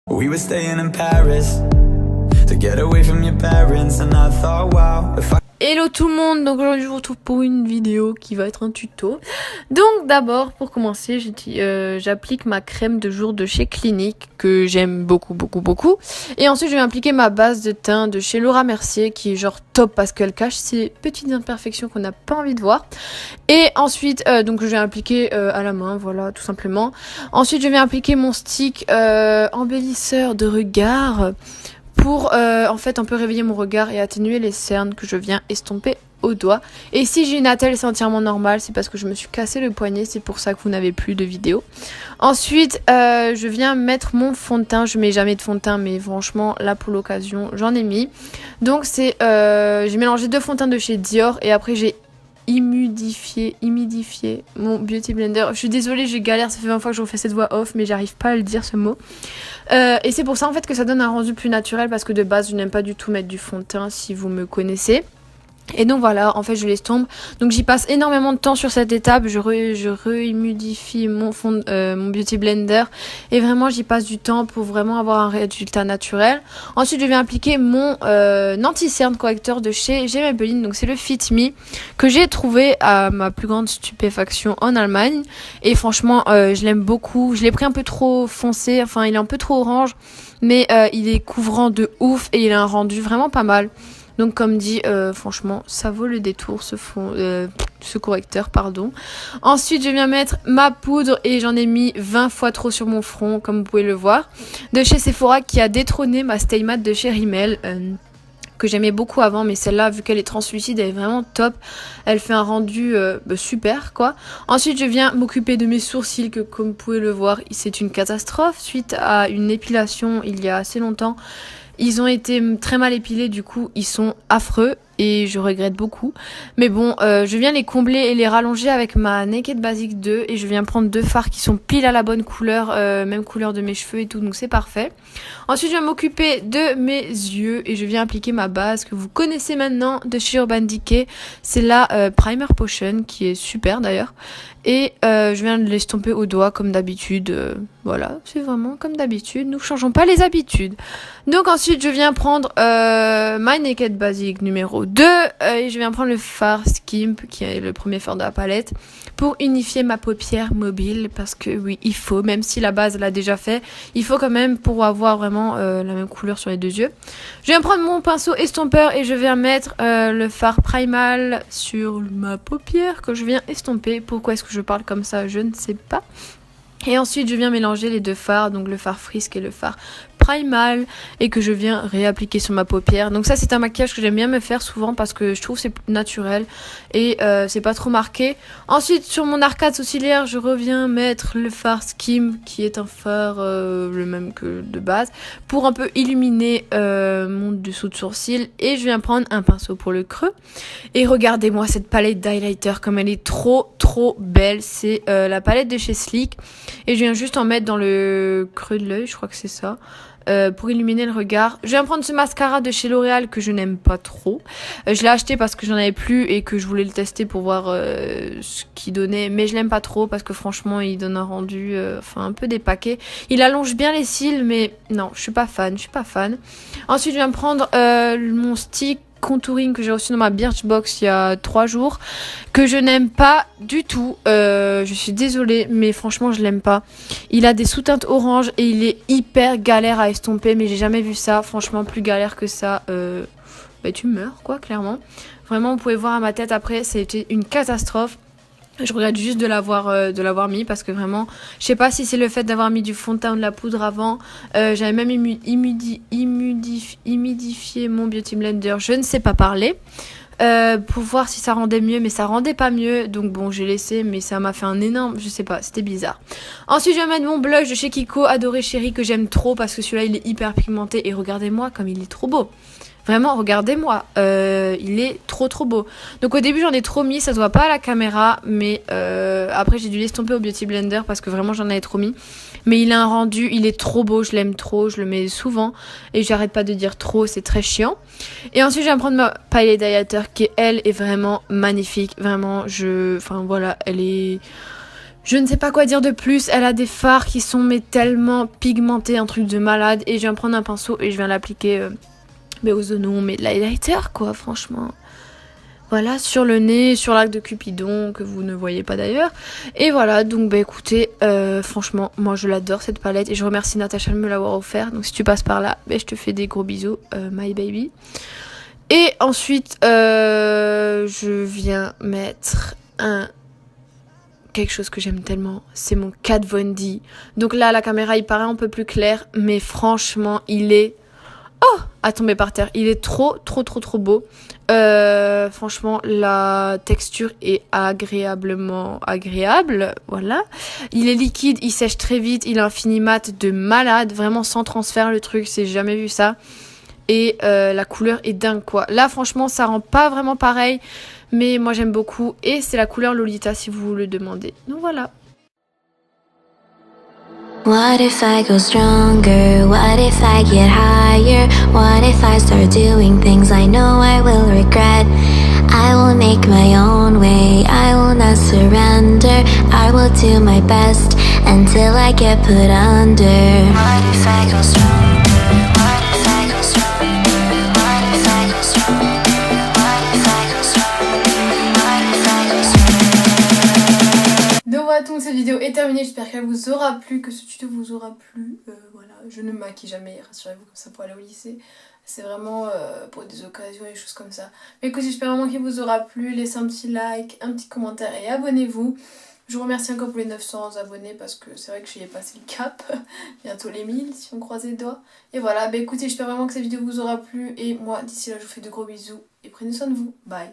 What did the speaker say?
We were staying in Paris to get away from your parents, and I thought, wow, if I... Hello tout le monde, donc aujourd'hui je vous retrouve pour une vidéo qui va être un tuto. Donc d'abord pour commencer j'applique ma crème de jour de chez Clinique que j'aime beaucoup. Et ensuite je vais appliquer ma base de teint de chez Laura Mercier qui est genre top parce qu'elle cache ces petites imperfections qu'on n'a pas envie de voir. Et ensuite donc je vais appliquer à la main, voilà tout simplement. Ensuite je vais appliquer mon stick embellisseur de regard pour en fait un peu réveiller mon regard et atténuer les cernes que je viens estomper au doigt. Et si j'ai une attelle, c'est entièrement normal, c'est parce que je me suis cassé le poignet, c'est pour ça que vous n'avez plus de vidéo. Ensuite je viens mettre mon fond de teint, je mets jamais de fond de teint mais franchement là pour l'occasion j'en ai mis. Donc c'est j'ai mélangé deux fonds de teint de chez Dior et après j'ai humidifier mon beauty blender. Je suis désolée, j'ai galère, ça fait 20 fois que je refais cette voix off mais j'arrive pas à le dire ce mot. Et c'est pour ça en fait que ça donne un rendu plus naturel parce que de base je n'aime pas du tout mettre du fond de teint si vous me connaissez. Et donc voilà, en fait je l'estompe. Donc j'y passe énormément de temps sur cette étape. Je re-humidifie mon mon beauty blender. Et vraiment j'y passe du temps pour vraiment avoir un résultat naturel. Ensuite je vais appliquer mon anti-cerne correcteur de chez Maybelline. Donc c'est le Fit Me que j'ai trouvé à ma plus grande stupéfaction en Allemagne. Et franchement je l'aime beaucoup. Je l'ai pris un peu trop foncé. Enfin il est un peu trop orange. Mais il est couvrant de ouf. Et il a un rendu vraiment pas mal. Donc comme dit, franchement, ça vaut le détour ce correcteur, pardon. Ensuite, je viens mettre ma poudre et j'en ai mis 20 fois trop sur mon front, comme vous pouvez le voir. De chez Sephora qui a détrôné ma Stay Matte de chez Rimmel. Que j'aimais beaucoup avant, mais celle-là, vu qu'elle est translucide, elle est vraiment top. Elle fait un rendu super, quoi. Ensuite, je viens m'occuper de mes sourcils, que comme vous pouvez le voir, c'est une catastrophe. Suite à une épilation il y a assez longtemps, ils ont été très mal épilés, du coup, ils sont affreux. Et je regrette beaucoup. Mais bon, je viens les combler et les rallonger avec ma Naked Basic 2. Et je viens prendre deux fards qui sont pile à la bonne couleur. Même couleur de mes cheveux et tout. Donc c'est parfait. Ensuite, je viens m'occuper de mes yeux. Et je viens appliquer ma base que vous connaissez maintenant de chez Urban Decay. C'est la Primer Potion qui est super d'ailleurs. Et je viens de l'estomper au doigt comme d'habitude. Voilà, c'est vraiment comme d'habitude. Nous ne changeons pas les habitudes. Donc ensuite, je viens prendre My Naked Basic numéro 2 et je viens prendre le fard Skimp qui est le premier fard de la palette pour unifier ma paupière mobile parce que oui il faut, même si la base l'a déjà fait, il faut quand même pour avoir vraiment la même couleur sur les deux yeux. Je viens prendre mon pinceau estompeur et je viens mettre le fard primal sur ma paupière que je viens estomper. Pourquoi est-ce que je parle comme ça, je ne sais pas. Et ensuite je viens mélanger les deux fards, donc le fard Frisk et le fard primal, et que je viens réappliquer sur ma paupière. Donc ça c'est un maquillage que j'aime bien me faire souvent parce que je trouve c'est naturel et c'est pas trop marqué. Ensuite sur mon arcade sourcilière je reviens mettre le fard Skim qui est un fard le même que de base pour un peu illuminer mon dessous de sourcil. Et je viens prendre un pinceau pour le creux et regardez-moi cette palette d'highlighter comme elle est trop belle. C'est la palette de chez Sleek et je viens juste en mettre dans le creux de l'œil, je crois que c'est ça. Pour illuminer le regard. Je viens prendre ce mascara de chez L'Oréal que je n'aime pas trop. Je l'ai acheté parce que j'en avais plus et que je voulais le tester pour voir ce qu'il donnait. Mais je l'aime pas trop parce que franchement il donne un rendu un peu dépaqué. Il allonge bien les cils mais non, je suis pas fan. Ensuite je viens prendre mon stick contouring que j'ai reçu dans ma Birchbox il y a 3 jours que je n'aime pas du tout. Je suis désolée mais franchement je l'aime pas. Il a des sous-teintes orange et il est hyper galère à estomper mais j'ai jamais vu ça. Franchement plus galère que ça tu meurs quoi clairement. Vraiment vous pouvez voir à ma tête après c'était une catastrophe. Je regrette juste de l'avoir mis parce que vraiment, je sais pas si c'est le fait d'avoir mis du fond de teint ou de la poudre avant. J'avais même humidifié mon beauty blender, je ne sais pas parler, pour voir si ça rendait mieux, mais ça rendait pas mieux. Donc bon, j'ai laissé, mais ça m'a fait un énorme, je sais pas, c'était bizarre. Ensuite, je vais mettre mon blush de chez Kiko, Adoré Chérie, que j'aime trop parce que celui-là, il est hyper pigmenté et regardez-moi comme il est trop beau. Vraiment, regardez-moi, il est trop beau. Donc au début j'en ai trop mis, ça se voit pas à la caméra, mais après j'ai dû l'estomper au Beauty Blender parce que vraiment j'en avais trop mis. Mais il a un rendu, il est trop beau, je l'aime trop, je le mets souvent et j'arrête pas de dire trop, c'est très chiant. Et ensuite je vais prendre ma palette d'highlighter qui elle est vraiment magnifique, vraiment voilà, elle est... Je ne sais pas quoi dire de plus, elle a des fards qui sont mais tellement pigmentés, un truc de malade. Et je viens prendre un pinceau et je viens l'appliquer mais aux oignons, mais de l'highlighter quoi, franchement. Voilà, sur le nez, sur l'arc de Cupidon, que vous ne voyez pas d'ailleurs. Et voilà, donc bah écoutez, franchement, moi je l'adore cette palette. Et je remercie Natacha de me l'avoir offert. Donc si tu passes par là, bah, je te fais des gros bisous, my baby. Et ensuite, je viens mettre quelque chose que j'aime tellement, c'est mon Kat Von D. Donc là, la caméra, il paraît un peu plus clair, mais franchement, il est... Oh, à tomber par terre. Il est trop beau. Franchement, la texture est agréablement agréable. Voilà. Il est liquide, il sèche très vite, il a un fini mat de malade. Vraiment sans transfert le truc, j'ai jamais vu ça. Et la couleur est dingue quoi. Là franchement ça rend pas vraiment pareil. Mais moi j'aime beaucoup. Et c'est la couleur Lolita si vous le demandez. Donc voilà. What if I go stronger? What if I get higher? What if I start doing things I know I will regret? I will make my own way, I will not surrender. I will do my best until I get put under. What if I go stronger? What if I go stronger? What if I go stronger? What if I go stronger? What if I go stronger? Donc voilà, donc cette vidéo est terminée, j'espère qu'elle vous aura plu, que ce tuto vous aura plu. Voilà, je ne me maquille jamais, rassurez-vous, comme ça pour aller au lycée. C'est vraiment pour des occasions et des choses comme ça. Mais écoutez, j'espère vraiment qu'il vous aura plu. Laissez un petit like, un petit commentaire et abonnez-vous. Je vous remercie encore pour les 900 abonnés parce que c'est vrai que j'y ai passé le cap. Bientôt les 1000 si on croise les doigts. Et voilà, bah écoutez, j'espère vraiment que cette vidéo vous aura plu. Et moi, d'ici là, je vous fais de gros bisous et prenez soin de vous. Bye.